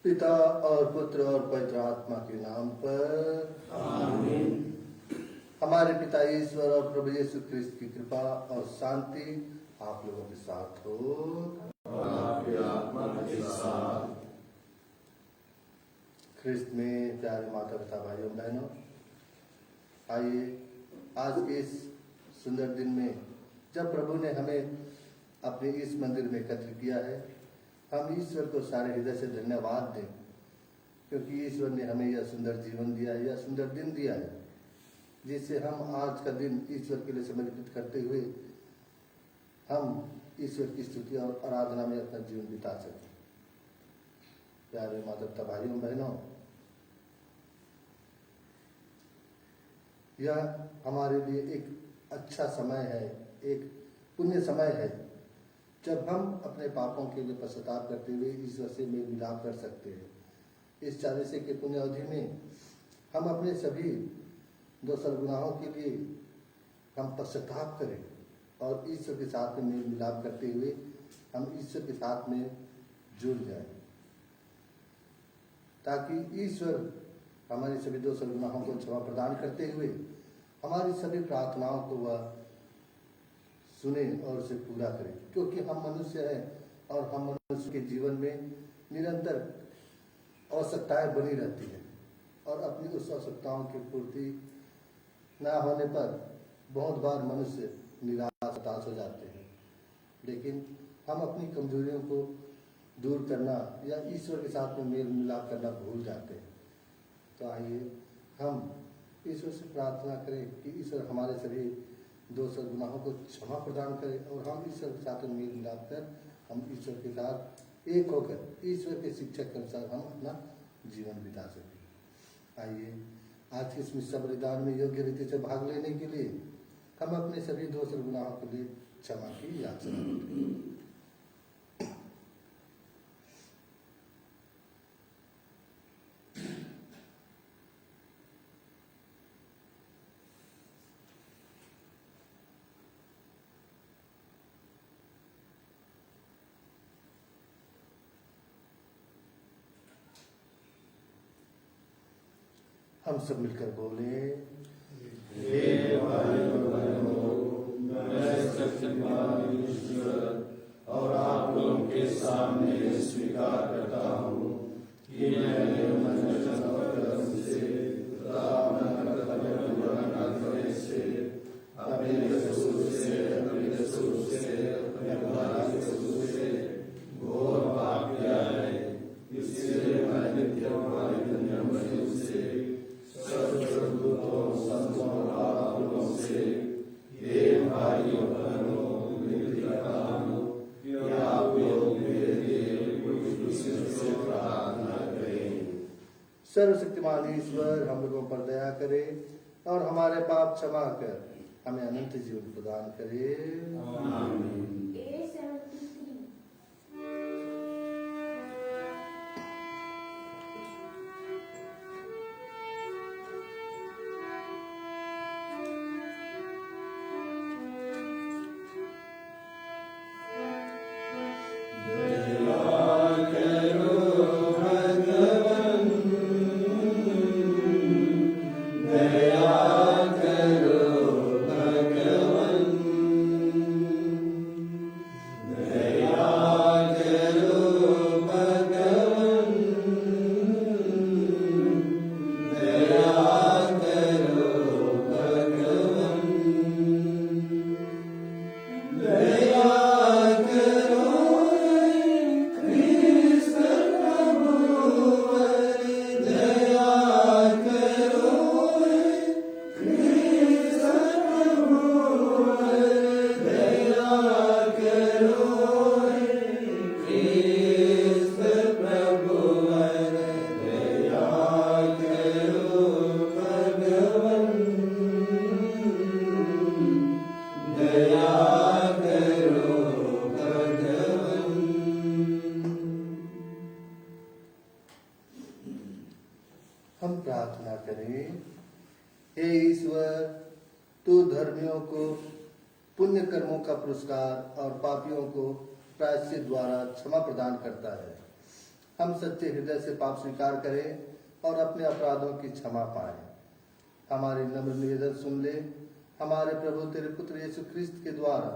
पिता और पुत्र और पवित्र आत्मा के नाम पर आमीन। हमारे पिता ईश्वर और प्रभु यीशु ख्रिस्त की कृपा और शांति आप लोगों के साथ हो और आपके आत्मा के साथ। ख्रिस्त में प्यारे माता पिता भाइयों बहनों, आइए आज के इस सुंदर दिन में जब प्रभु ने हमें अपने इस मंदिर में एकत्र किया है, हम ईश्वर को सारे हृदय से धन्यवाद दें, क्योंकि ईश्वर ने हमें यह सुंदर जीवन दिया है, यह सुंदर दिन दिया है, जिससे हम आज का दिन ईश्वर के लिए समर्पित करते हुए हम ईश्वर की स्तुति और आराधना में अपना जीवन बिता सकें। प्यारे माता पिता भाइयों बहनों, यह हमारे लिए एक अच्छा समय है, एक पुण्य समय है, जब हम अपने पापों के लिए पश्चाताप करते हुए ईश्वर से मेल मिलाप कर सकते हैं। इस 40 के पुण्य अवधि में हम अपने सभी दोषर गुनाहों के लिए हम पश्चाताप करें और ईश्वर के साथ में मेल मिलाप करते हुए हम ईश्वर के साथ में जुड़ जाएं, ताकि ईश्वर हमारे सभी दोषर गुनाहों को क्षमा प्रदान करते हुए हमारी सभी प्रार्थनाओं को वह सुने और उसे पूरा करें। क्योंकि हम मनुष्य हैं और हम मनुष्य के जीवन में निरंतर आवश्यकताएं बनी रहती हैं और अपनी उस आवश्यकताओं की पूर्ति ना होने पर बहुत बार मनुष्य निराश हताश हो जाते हैं। लेकिन हम अपनी कमजोरियों को दूर करना या ईश्वर के साथ में मेल मिलाप करना भूल जाते हैं। तो आइए हम ईश्वर से प्रार्थना करें कि ईश्वर हमारे सभी दोष और गुनाहों को क्षमा प्रदान करे और हम ईश्वर के साथ मेल मिलाप कर हम ईश्वर के साथ एक होकर ईश्वर के शिक्षा के अनुसार हम अपना जीवन बिता सकें। आइए आज के इस मिस्सा बलिदान में योग्य रीति से भाग लेने के लिए हम अपने सभी दोष और गुनाहों के लिए क्षमा की याचना करें। हम सब मिलकर बोले, देवा सर्वशक्तिमान ईश्वर हम लोगों पर दया करे और हमारे पाप क्षमा कर हमें अनंत जीवन प्रदान करे। आमीन। हम प्रार्थना करें। हे ईश्वर, तू धर्मियों को पुण्य कर्मों का पुरस्कार और पापियों को प्रायश्चित द्वारा क्षमा प्रदान करता है। हम सच्चे हृदय से पाप स्वीकार करें और अपने अपराधों की क्षमा पाएं। हमारी नम्र निवेदन सुन ले। हमारे प्रभु तेरे पुत्र यीशु ख्रिस्त के द्वारा,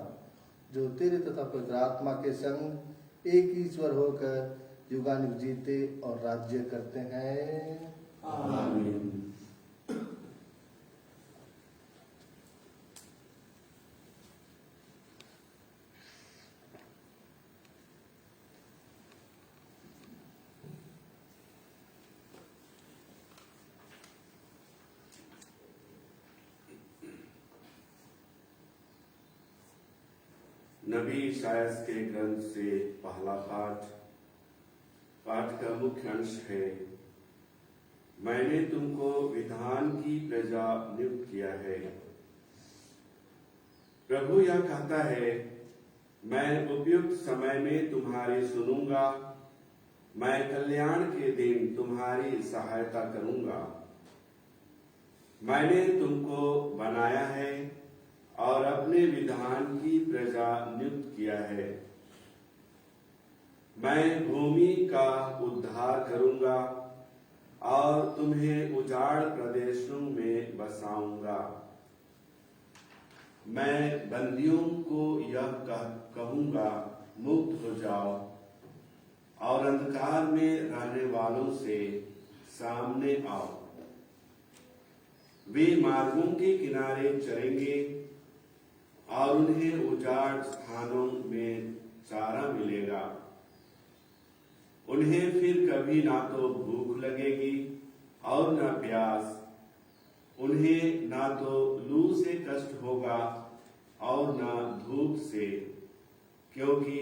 जो तेरे तथा पवित्र आत्मा के संग एक ईश्वर होकर युगानुग जीते और राज्य करते हैं। आमीन। नबी इशायाह के ग्रंथ से पहला पाठ का मुख्य अंश है। मैंने तुमको विधान की प्रजा नियुक्त किया है। प्रभु यह कहता है, मैं उपयुक्त समय में तुम्हारी सुनूंगा, मैं कल्याण के दिन तुम्हारी सहायता करूंगा। मैंने तुमको बनाया है और अपने विधान की प्रजा नियुक्त किया है। मैं भूमि का उद्धार करूंगा और तुम्हें उजाड़ प्रदेशों में बसाऊंगा। मैं बंदियों को यह कहूंगा, मुक्त हो जाओ, और अंधकार में रहने वालों से सामने आओ। वे मार्गों के किनारे चरेंगे और उन्हें उजाड़ स्थानों में चारा मिलेगा। उन्हें फिर कभी ना तो भूख लगेगी और न प्यास। उन्हें ना तो लू से कष्ट होगा और न धूप से, क्योंकि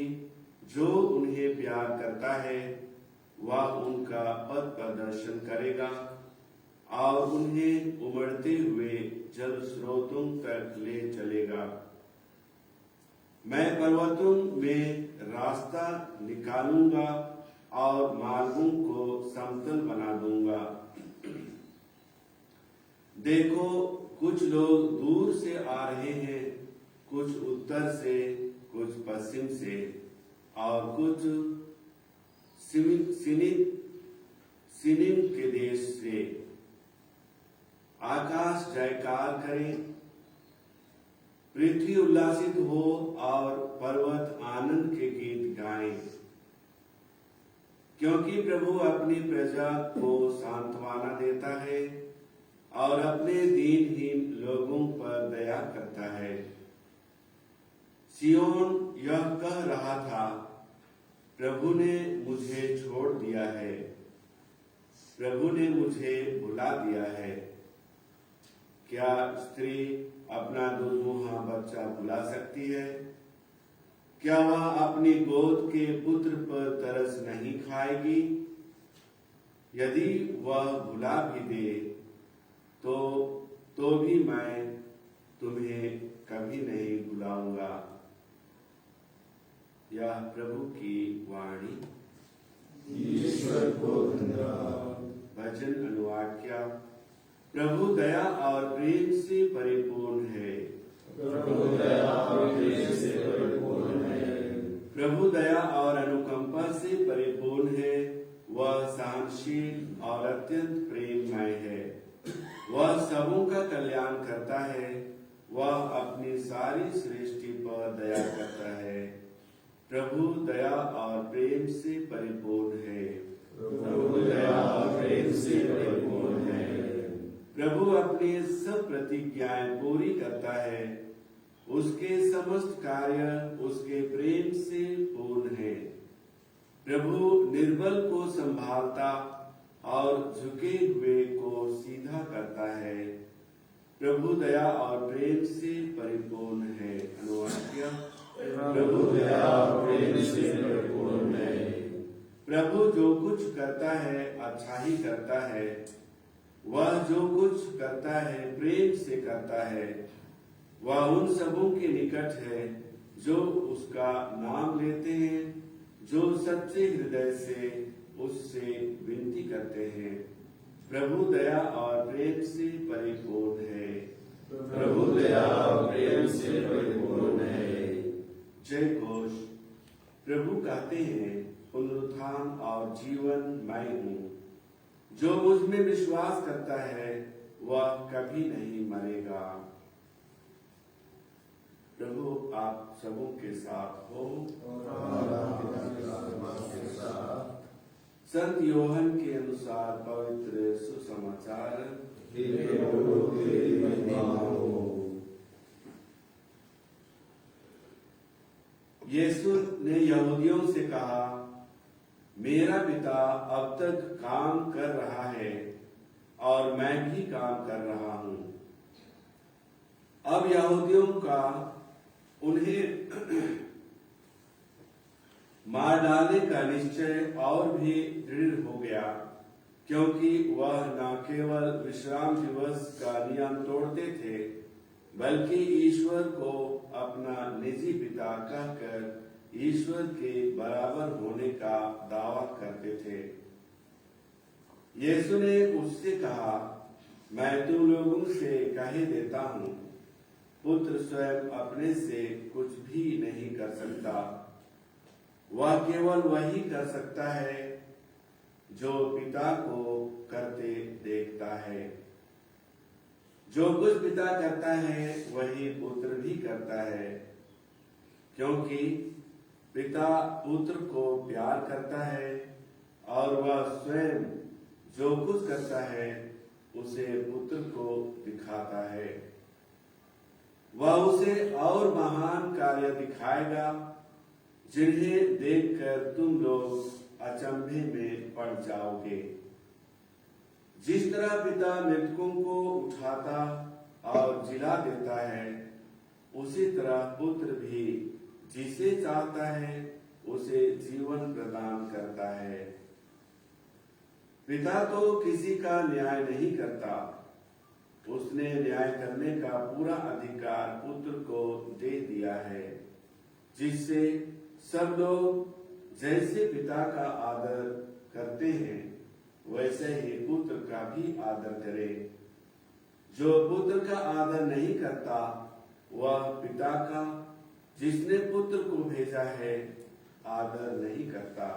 जो उन्हें प्यार करता है वह उनका पथ प्रदर्शन करेगा और उन्हें उमड़ते हुए जल स्रोतों तक ले चलेगा। मैं पर्वतों में रास्ता निकालूंगा और मार्गों को समतल बना दूंगा। देखो, कुछ लोग दूर से आ रहे हैं, कुछ उत्तर से, कुछ पश्चिम से और कुछ सिनिम के देश से। आकाश जयकार करे, पृथ्वी उल्लासित हो और पर्वत आनंद के गीत गाएं, क्योंकि प्रभु अपनी प्रजा को सांत्वना देता है और अपने दीनहीन लोगों पर दया करता है। सियोन यह कह रहा था, प्रभु ने मुझे छोड़ दिया है, प्रभु ने मुझे भुला दिया है। क्या स्त्री अपना दुर्मुहा बच्चा भुला सकती है? क्या वह अपनी गोद के पुत्र पर तरस नहीं खाएगी? यदि वह भुला भी दे तो भी मैं तुम्हें कभी नहीं भुलाऊंगा। यह प्रभु की वाणी। ईश्वर को धन्यवाद। भजन अनुवाद किया। प्रभु दया और प्रेम से परिपूर्ण है। प्रभु दया और प्रेम से परिपूर्ण है। प्रभु दया और अनुकंपा से परिपूर्ण है। वह सहनशील और अत्यंत प्रेममय है। वह सबों का कल्याण करता है। वह अपनी सारी सृष्टि पर दया करता है। प्रभु दया और प्रेम से परिपूर्ण है। प्रभु दया और प्रेम से परिपूर्ण है। प्रभु अपनी सब प्रतिज्ञाएं पूरी करता है। उसके समस्त कार्य उसके प्रेम से पूर्ण है। प्रभु निर्बल को संभालता और झुके हुए को सीधा करता है। प्रभु दया और प्रेम से परिपूर्ण है। अनुवाद किया। प्रभु दया और प्रेम से परिपूर्ण है। प्रभु जो कुछ करता है अच्छा ही करता है। वह जो कुछ करता है प्रेम से करता है। वह उन सबों के निकट है जो उसका नाम लेते हैं, जो सच्चे हृदय से उससे विनती करते हैं। प्रभु दया और प्रेम से परिपूर्ण है। प्रभु दया और प्रेम से परिपूर्ण है। जय घोष। प्रभु कहते हैं, पुनरुत्थान और जीवन मैं हूँ। जो मुझ में विश्वास करता है वह कभी नहीं मरेगा। प्रभु आप सबों के साथ हो। संत योहन के अनुसार पवित्र सुसमाचार। यीशु ने यहूदियों से कहा, मेरा पिता अब तक काम कर रहा है और मैं भी काम कर रहा हूं। अब यहूदियों का उन्हें मार डालने का निश्चय और भी दृढ़ हो गया, क्योंकि वह न केवल विश्राम दिवस का नियम तोड़ते थे, बल्कि ईश्वर को अपना निजी पिता कहकर ईश्वर के बराबर होने का दावा करते थे। यीशु ने उससे कहा, मैं तुम लोगों से कह देता हूं, पुत्र स्वयं अपने से कुछ भी नहीं कर सकता। वह केवल वही कर सकता है जो पिता को करते देखता है। जो कुछ पिता करता है वही पुत्र भी करता है, क्योंकि पिता पुत्र को प्यार करता है और वह स्वयं जो कुछ करता है उसे पुत्र को दिखाता है। वह उसे और महान कार्य दिखाएगा, जिन्हें देखकर तुम लोग अचंभे में पड़ जाओगे। जिस तरह पिता मृतकों को उठाता और जिला देता है, उसी तरह पुत्र भी जिसे चाहता है उसे जीवन प्रदान करता है। पिता तो किसी का न्याय नहीं करता, उसने न्याय करने का पूरा अधिकार पुत्र को दे दिया है, जिससे सब लोग जैसे पिता का आदर करते हैं वैसे ही पुत्र का भी आदर करें। जो पुत्र का आदर नहीं करता वह पिता का जिसने पुत्र को भेजा है आदर नहीं करता।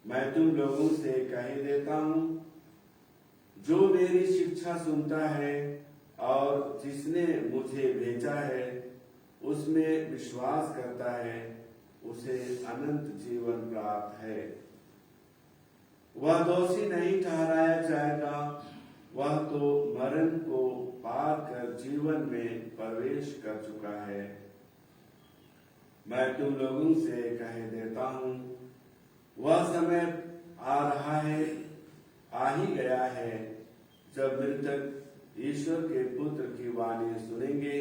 मैं तुम लोगों से कह देता हूं, जो मेरी शिक्षा सुनता है और जिसने मुझे भेजा है उसमें विश्वास करता है, उसे अनंत जीवन प्राप्त है। वह दोषी नहीं ठहराया जाएगा, वह तो मरण को पार कर जीवन में प्रवेश कर चुका है। मैं तुम लोगों से कह देता हूं, वह समय आ रहा है, आ ही गया है, जब मृतक ईश्वर के पुत्र की वाणी सुनेंगे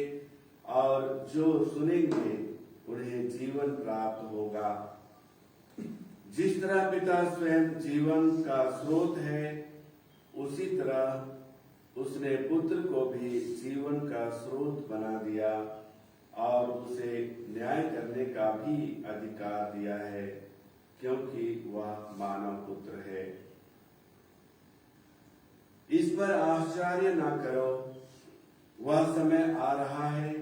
और जो सुनेंगे उन्हें जीवन प्राप्त होगा। जिस तरह पिता स्वयं जीवन का स्रोत है, उसी तरह उसने पुत्र को भी जीवन का स्रोत बना दिया और उसे न्याय करने का भी अधिकार दिया है, क्योंकि वह मानव पुत्र है। इस पर आश्चर्य न करो, वह समय आ रहा है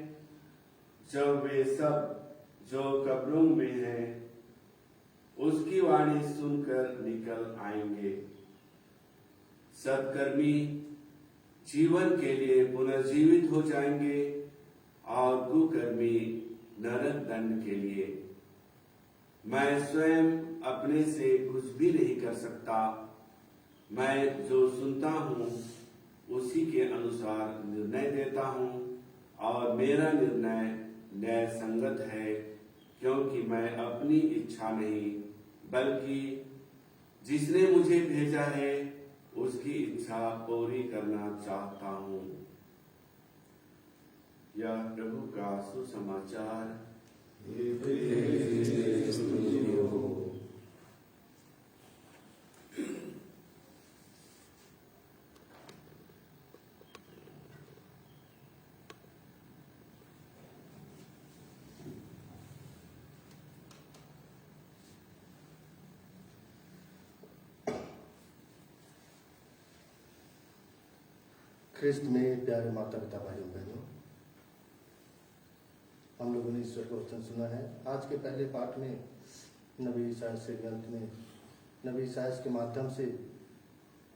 जब वे सब जो कब्रों में हैं उसकी वाणी सुनकर निकल आएंगे। सत्कर्मी जीवन के लिए पुनर्जीवित हो जाएंगे और कुकर्मी नरक दंड के लिए। मैं स्वयं अपने से कुछ भी नहीं कर सकता, मैं जो सुनता हूँ उसी के अनुसार निर्णय देता हूँ और मेरा निर्णय न्याय संगत है, क्योंकि मैं अपनी इच्छा नहीं बल्कि जिसने मुझे भेजा है उसकी इच्छा पूरी करना चाहता हूँ। यह प्रभु का सुसमाचार। ख्रिस्त में प्यारे माता पिता भाइयों बहनों, हम लोगों ने ईश्वर का वचन सुना है। आज के पहले पाठ में नबी ईसायास के ग्रंथ में नबी ईसायास के माध्यम से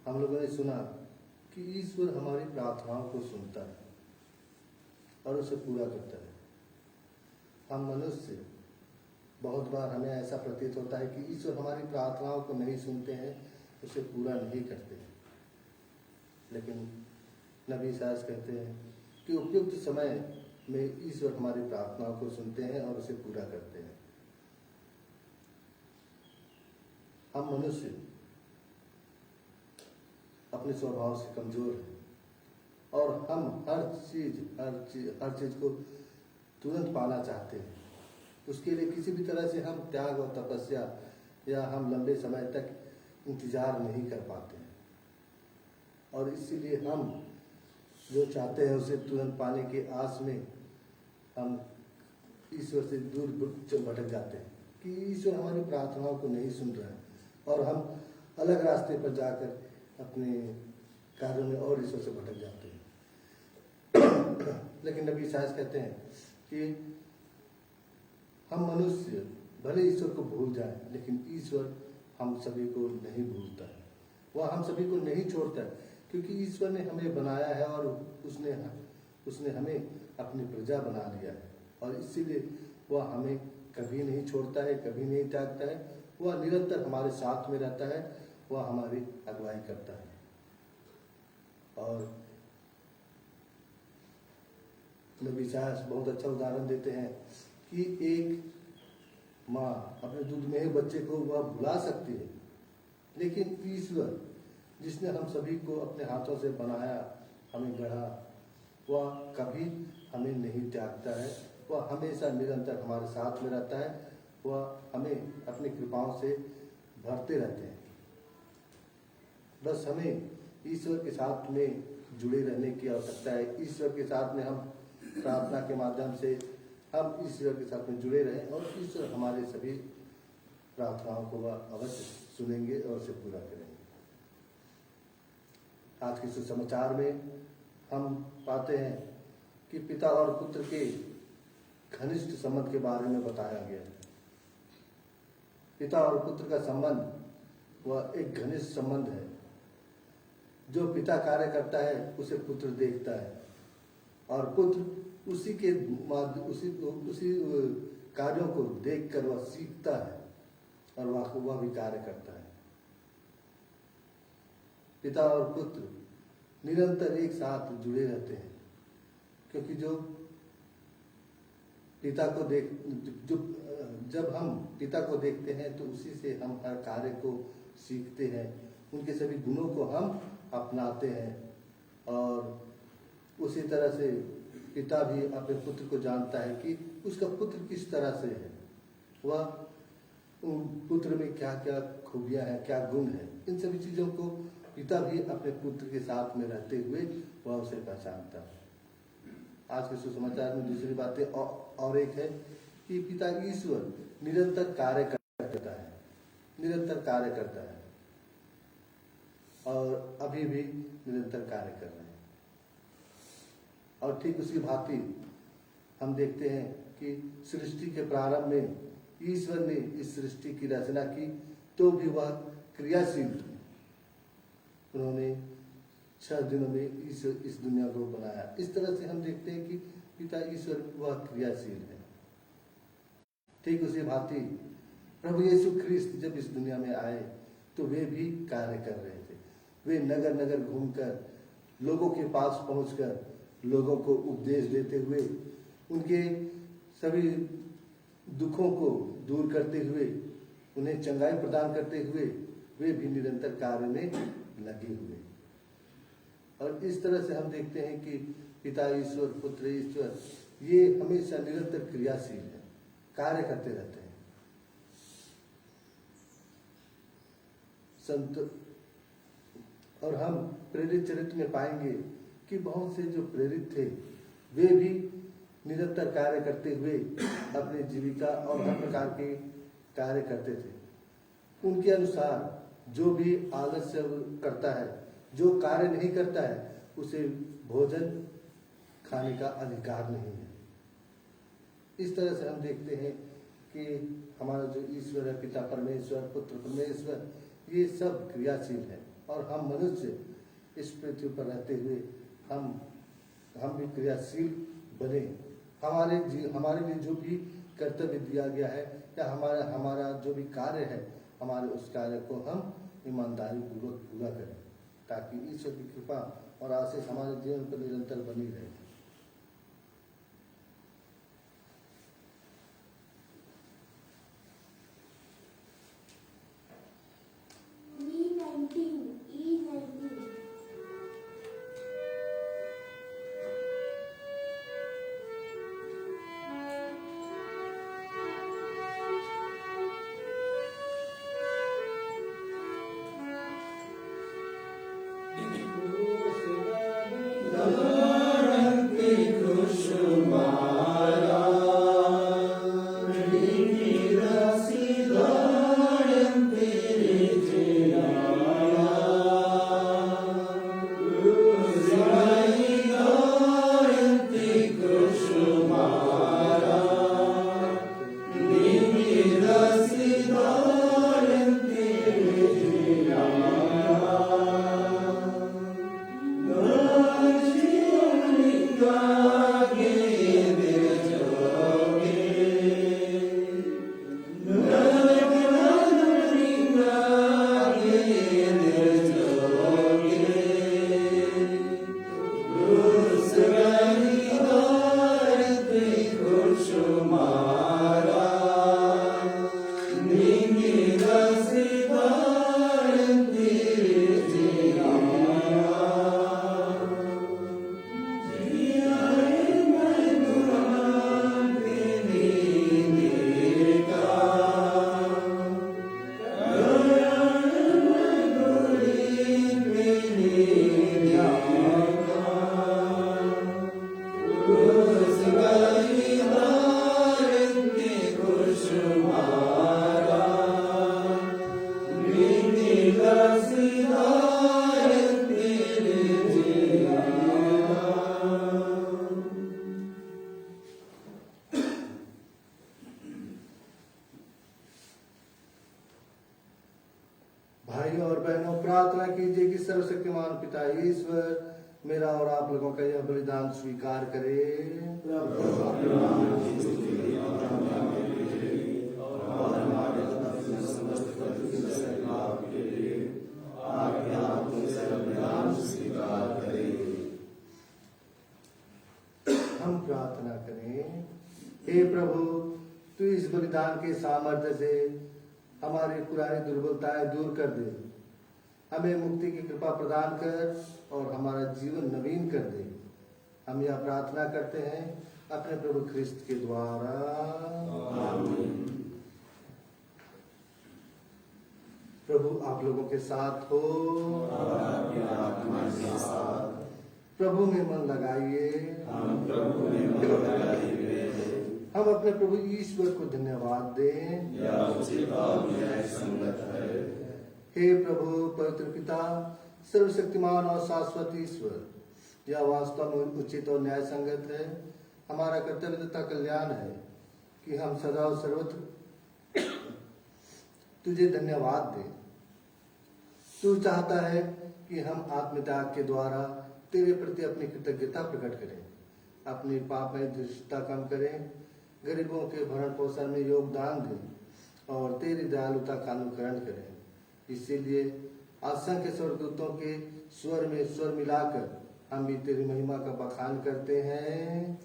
हम लोगों ने सुना कि ईश्वर हमारी प्रार्थनाओं को सुनता है और उसे पूरा करता है। हम मनुष्य बहुत बार हमें ऐसा प्रतीत होता है कि ईश्वर हमारी प्रार्थनाओं को नहीं सुनते हैं, उसे पूरा नहीं करते हैं, लेकिन नबी ईसायास कहते हैं कि उपयुक्त समय में ईश्वर हमारी प्रार्थनाओं को सुनते हैं और उसे पूरा करते हैं। हम मनुष्य अपने स्वभाव से कमजोर हैं और हम हर चीज को तुरंत पाना चाहते हैं। उसके लिए किसी भी तरह से हम त्याग और तपस्या या हम लंबे समय तक इंतजार नहीं कर पाते हैं और इसीलिए हम जो चाहते हैं उसे तुरंत पाने की आस में हम ईश्वर से दूर भटक जाते हैं कि ईश्वर हमारी प्रार्थनाओं को नहीं सुन रहा है और हम अलग रास्ते पर जाकर अपने कार्यों में और ईश्वर से भटक जाते हैं। लेकिन नबी ईसायास कहते हैं कि हम मनुष्य भले ईश्वर को भूल जाएं, लेकिन ईश्वर हम सभी को नहीं भूलता है, वह हम सभी को नहीं छोड़ता है, क्योंकि ईश्वर ने हमें बनाया है और उसने हमें अपनी प्रजा बना लिया है और इसीलिए वह हमें कभी नहीं छोड़ता है, कभी नहीं त्यागता है। वह निरंतर हमारे साथ में रहता है, वह हमारी अगुवाई करता है। और नबी ईसायास बहुत अच्छा उदाहरण देते हैं कि एक माँ अपने दूध में बच्चे को वह भुला सकती है, लेकिन ईश्वर जिसने हम सभी को अपने हाथों से बनाया, हमें गढ़ा, वह कभी हमें नहीं त्यागता है, वह हमेशा निरंतर हमारे साथ में रहता है, वह हमें अपनी कृपाओं से भरते रहते हैं। बस हमें ईश्वर के साथ में जुड़े रहने की आवश्यकता है। ईश्वर के साथ में हम प्रार्थना के माध्यम से हम ईश्वर के साथ में जुड़े रहें और ईश्वर हमारे सभी प्रार्थनाओं को वह अवश्य सुनेंगे और उसे पूरा करेंगे। आज के सुसमाचार में हम पाते हैं कि पिता और पुत्र के घनिष्ठ संबंध के बारे में बताया गया है। पिता और पुत्र का संबंध वह एक घनिष्ठ संबंध है। जो पिता कार्य करता है उसे पुत्र देखता है और पुत्र उसी कार्यों को देखकर वह सीखता है और वह भी कार्य करता है। पिता और पुत्र निरंतर एक साथ जुड़े रहते हैं, क्योंकि जब हम पिता को देखते हैं तो उसी से हम हर कार्य को सीखते हैं, उनके सभी गुणों को हम अपनाते हैं। और उसी तरह से पिता भी अपने पुत्र को जानता है कि उसका पुत्र किस तरह से है। वह पुत्र में क्या क्या खूबियां हैं, क्या गुण है, इन सभी चीजों को पिता भी अपने पुत्र के साथ में रहते हुए वह उसे पहचानता है। आज के सुसमाचार में दूसरी बातें और एक है कि पिता ईश्वर निरंतर कार्य करता है, निरंतर कार्य करता है और अभी भी निरंतर कार्य कर रहे हैं। और ठीक उसी भांति हम देखते हैं कि सृष्टि के प्रारंभ में ईश्वर ने इस सृष्टि की रचना की तो भी वह क्रियाशील थे। उन्होंने 6 दिनों में इस दुनिया को बनाया। इस तरह से हम देखते हैं कि पिता ईश्वर वह क्रियाशील है। ठीक उसी भांति प्रभु यीशु ख्रिस्त जब इस दुनिया में आए तो वे भी कार्य कर रहे थे। वे नगर नगर घूमकर लोगों के पास पहुंचकर लोगों को उपदेश देते हुए, उनके सभी दुखों को दूर करते हुए, उन्हें चंगाई प्रदान करते हुए वे भी निरंतर कार्य में लगे हुए। और इस तरह से हम देखते हैं कि पिता ईश्वर, पुत्र ईश्वर, ये हमेशा निरंतर क्रियाशील है, कार्य करते रहते हैं। संत और हम प्रेरित चरित्र में पाएंगे कि बहुत से जो प्रेरित थे वे भी निरंतर कार्य करते हुए अपनी जीविका और हर प्रकार के कार्य करते थे। उनके अनुसार जो भी आलस्य करता है, जो कार्य नहीं करता है, उसे भोजन खाने का अधिकार नहीं है। इस तरह से हम देखते हैं कि हमारा जो ईश्वर है, पिता परमेश्वर, पुत्र परमेश्वर, ये सब क्रियाशील है और हम मनुष्य इस पृथ्वी पर रहते हुए हम भी क्रियाशील बने। हमारे लिए जो भी कर्तव्य दिया गया है या हमारा जो भी कार्य है, हमारे उस कार्य को हम ईमानदारी पूर्वक पूरा करें ताकि ईश्वर की कृपा और आशीष हमारे जीवन पर निरंतर बनी रहे। भाइयों और बहनों, प्रार्थना कीजिए कि सर्वशक्तिमान पिता ईश्वर मेरा और आप लोगों का यह बलिदान स्वीकार करे। हम प्रार्थना करें। हे प्रभु, तू इस बलिदान के सामर्थ्य से हमारी पुरानी दुर्बलताएं दूर कर दे, हमें मुक्ति की कृपा प्रदान कर और हमारा जीवन नवीन कर दे। हम यह प्रार्थना करते हैं अपने प्रभु ख्रिस्त के द्वारा। आमीन। प्रभु आप लोगों के साथ हो। प्रभु में मन लगाइए। हम अपने प्रभु ईश्वर को धन्यवाद दें। हे प्रभु पवित्र पिता, सर्वशक्तिमान और शाश्वत ईश्वर, यह वास्तव में उचित और न्याय संगत है, हमारा कर्तव्य तथा कल्याण है कि हम सदा और सर्वत्र तुझे धन्यवाद दें। तू चाहता है कि हम आत्मत्याग के द्वारा तेरे प्रति अपनी कृतज्ञता प्रकट करें, अपनी पापमय दुष्टता कम करें, गरीबों के भरण पोषण में योगदान दें और तेरी दयालुता का अनुकरण करें। इसीलिए असंख्य स्वर्गदूतों के स्वर में स्वर मिलाकर हम भी तेरी महिमा का बखान करते हैं।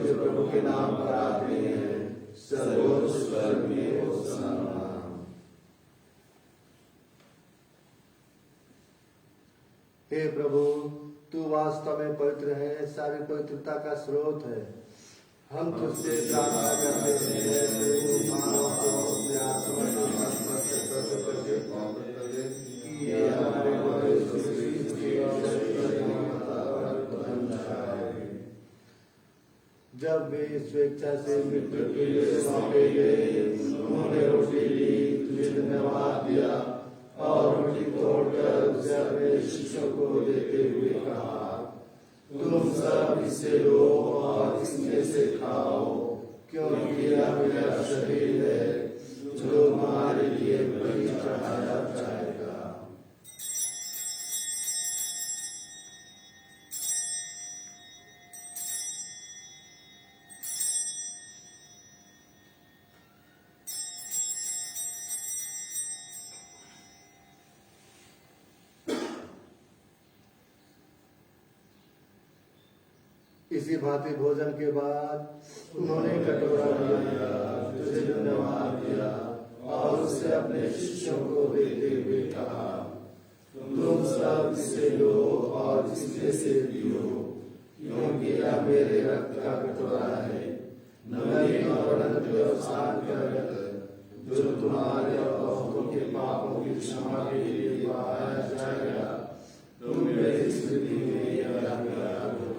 प्रभु के नाम पर आते हैं, सर्वोच्च स्वर्ग में होशाना। हे प्रभु, तू वास्तव में पवित्र है, सारी पवित्रता का स्रोत है। हम तुझसे प्रार्थना करते हैं कि मानव को अपने आत्मा के कि ये हमारे जब वे स्वेच्छा से मृत्यु के लिए सौंपे गए, उन्होंने रोटी ली, तुझे धन्यवाद दिया और रोटी तोड़कर उसे अपने शिष्यों को देते हुए कहा, तुम सब इससे लो और इसमें से खाओ, क्योंकि यह मेरा शरीर है जो तुम्हारे लिए बलि चढ़ाया जाएगा। इसी भांति भोजन के बाद उन्होंने कटोरा लिया, तुझे धन्यवाद दिया और उसे अपने शिष्यों को देते हुए कहा, तुम सब इसे लो और इसमें से पियो, क्योंकि यह मेरे रक्त का कटोरा है, नवीन और अनंत व्यवसाय का रक्त, जो तुम्हारे और बहुतों के पापों की क्षमा के लिए बहाया जाएगा। तुम मेरी स्मृति में यह किया करो।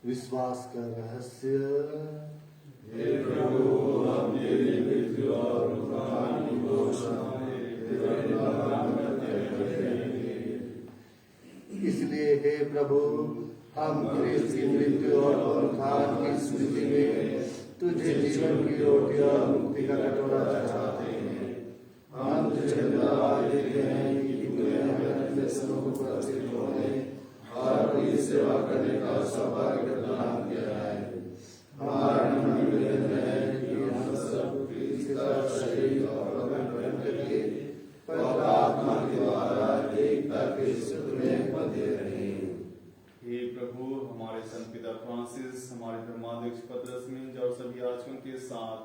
विश्वास का रहस्य। हे प्रभु, हम तेरी मृत्यु और उत्थान की घोषणा इसलिए हे प्रभु, हम क्रिस्त की मृत्यु और उत्थान की स्मृति में तुझे जीवन की रोटी और मुक्ति का कटोरा चढ़ाते हैं। हम तुझे धन्यवाद देते हैं कि तूने हमें अपने सन्मुख उपस्थित होने और अपनी सेवा करने का सौभाग्य प्रदान किया है। हमारा निवेदन है कि हम सब क्रिस्त का शरीर और बदन ग्रहण करके पवित्र आत्मा के द्वारा एकता के सूत्र में बंधे रहें। हे प्रभु, हमारे संत पिता फ्रांसिस, हमारे धर्माध्यक्ष पतरस मिंज और सभी याजकों के साथ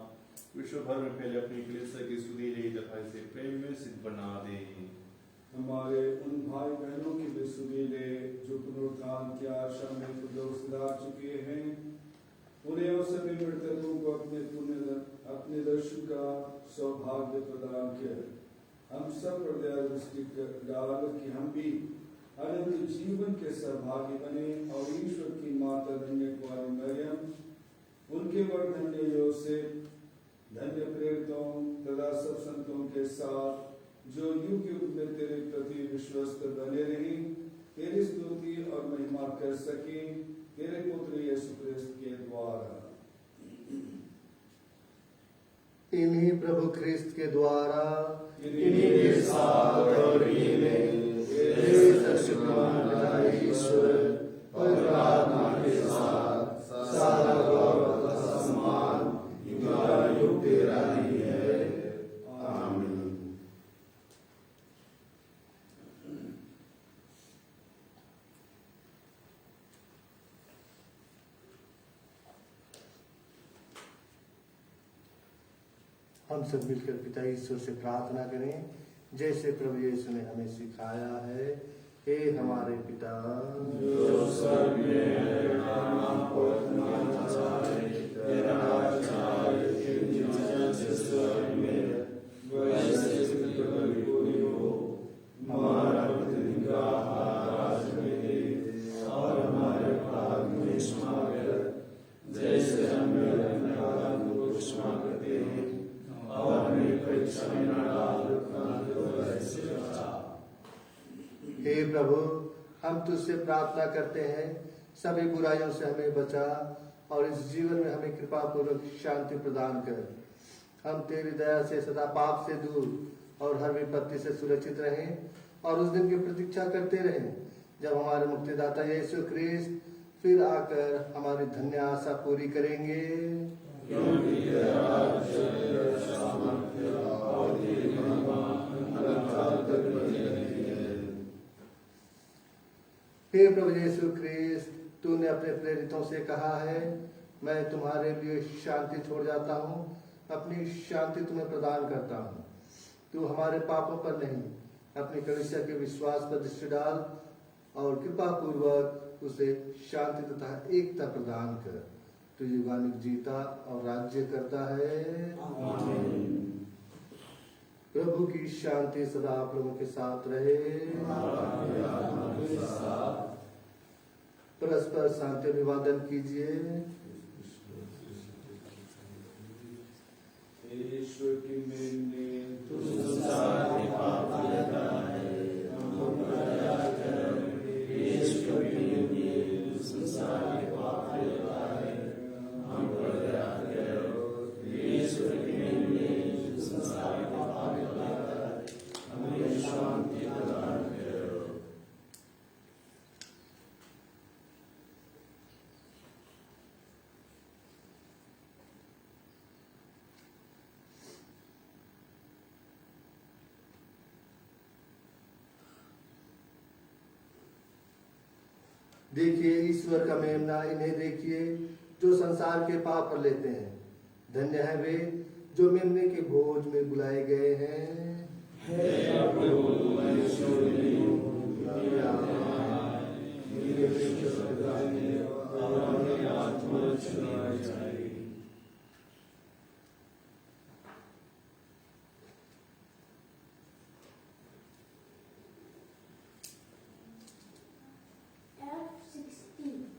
विश्व भर में फैले अपनी कलीसिया की स्तुति ले तथा इसे प्रेम में सिद्ध बना दे। हमारे उन भाई बहनों की भी स्तुति ले जो पुनरुत्थान की आशा में पुनः सुधार चुके हैं, उन्हें और सभी मृतकों को अपने दर्शन का सौभाग्य प्रदान कर हम सब पर दया दृष्टि डाल कि हम भी अनंत जीवन के सहभागी बने और ईश्वर की माता धन्य कुमारी मरियम, उनके वर धन्य योसेफ, धन्य प्रेरितों तथा सब संतों के साथ जो युग युग में तेरे प्रति विश्वस्त बने रही, तेरी स्तुति और महिमा कर सके तेरे पुत्र यीशु क्रिस्त के द्वारा। इन्हीं प्रभु ख्रिस्त के द्वारा, इन्हीं के साथ और इन्हीं में तेरे सर्वशक्तिमान पिता ईश्वर पवित्र आत्मा के साथ सारा गौरव तथा सम्मान हम सब मिलकर पिता ईश्वर से प्रार्थना करें जैसे प्रभु यीशु ने हमें सिखाया है। हे हमारे पिता जो स्वर्ग में है, तेरा नाम पवित्र जाए, तेरा राज्य आए, तेरी इच्छा जैसे स्वर्ग में है, वैसे पृथ्वी पर भी पूरी हो। हमारा प्रतिदिन का आहार आज हमें दे, और हमारे अपराध में क्षमा कर, जैसे हम भी अपने अपराधियों को क्षमा करते हैं, और हमें परीक्षा में न डाल, परंतु बुराई से बचा। हे प्रभु, हम तुझसे प्रार्थना करते हैं, सभी बुराइयों से हमें बचा और इस जीवन में हमें कृपा पूर्वक शांति प्रदान कर। हम तेरी दया से सदा पाप से दूर और हर विपत्ति से सुरक्षित रहें और उस दिन की प्रतीक्षा करते रहें जब हमारे मुक्तिदाता यीशु ख्रीस्त फिर आकर हमारी धन्य आशा पूरी करेंगे। क्योंकि तेरा राज्य, सामर्थ्य और तेरी महिमा अनंतकाल तक बनी रहती है। हे प्रभु यीशु ख्रीस्त, तूने अपने प्रेरितों से कहा है, मैं तुम्हारे लिए शांति छोड़ जाता हूँ, अपनी शांति तुम्हें प्रदान करता हूँ। तू हमारे पापों पर नहीं, अपनी कलीसिया के विश्वास पर दृष्टि डाल और कृपा पूर्वक उसे शांति तथा एकता प्रदान कर। तू युगानुग जीता और राज्य करता है। प्रभु की शांति सदा आप लोगों के साथ रहे। परस्पर शांति अभिवादन कीजिए। ईश्वर की मैंने तू संसार के पाप लेता है, हमको दया कर। ईश्वर की मैंने तू संसार के पाप लेता है, हमको दया कर। ईश्वर की मैंने तू संसार के पाप लेता है, हमें शांति प्रदान करो। देखिए ईश्वर का मेमना, इन्हें देखिए जो संसार के पाप पर लेते हैं। धन्य है वे जो मेमने के भोज में बुलाए गए हैं। हे प्रभु, मैं शोधनी हूँ, मेरे विश्व प्रदाने और मेरी आत्मा चुराई जाएगी। F16.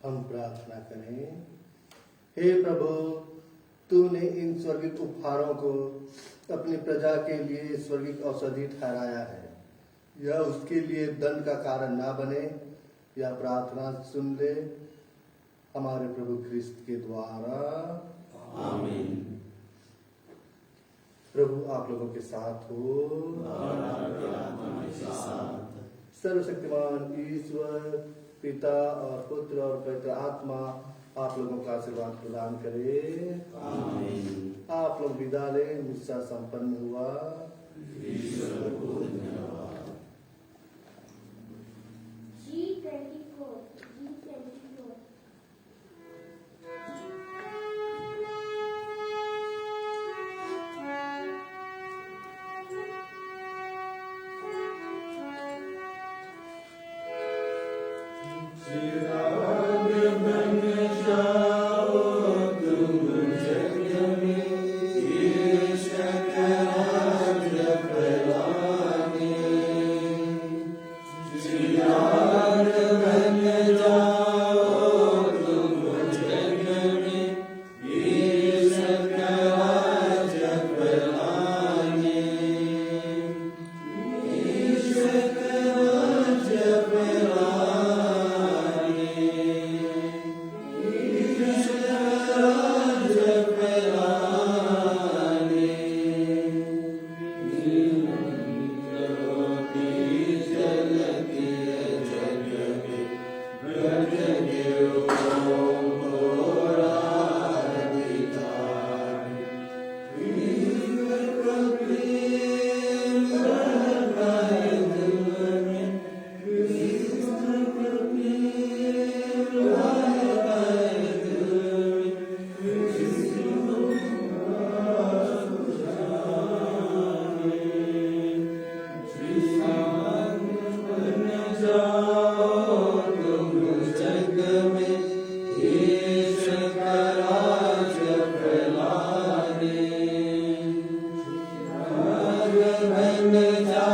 हम प्रार्थना करें। हे प्रभु, तूने इन स्वर्गिक उपहारों को अपनी प्रजा के लिए स्वर्गिक औषधि ठहराया है। यह उसके लिए दंड का कारण ना बने। यह प्रार्थना सुन ले हमारे प्रभु ख्रिस्त के द्वारा। आमीन। प्रभु आप लोगों के साथ हो। सर्वशक्तिमान ईश्वर पिता और पुत्र और पवित्र आत्मा आप लोगों का आशीर्वाद प्रदान करे। आमीन। आप लोग विदा लें। मिस्सा संपन्न हुआ। G24. Amen.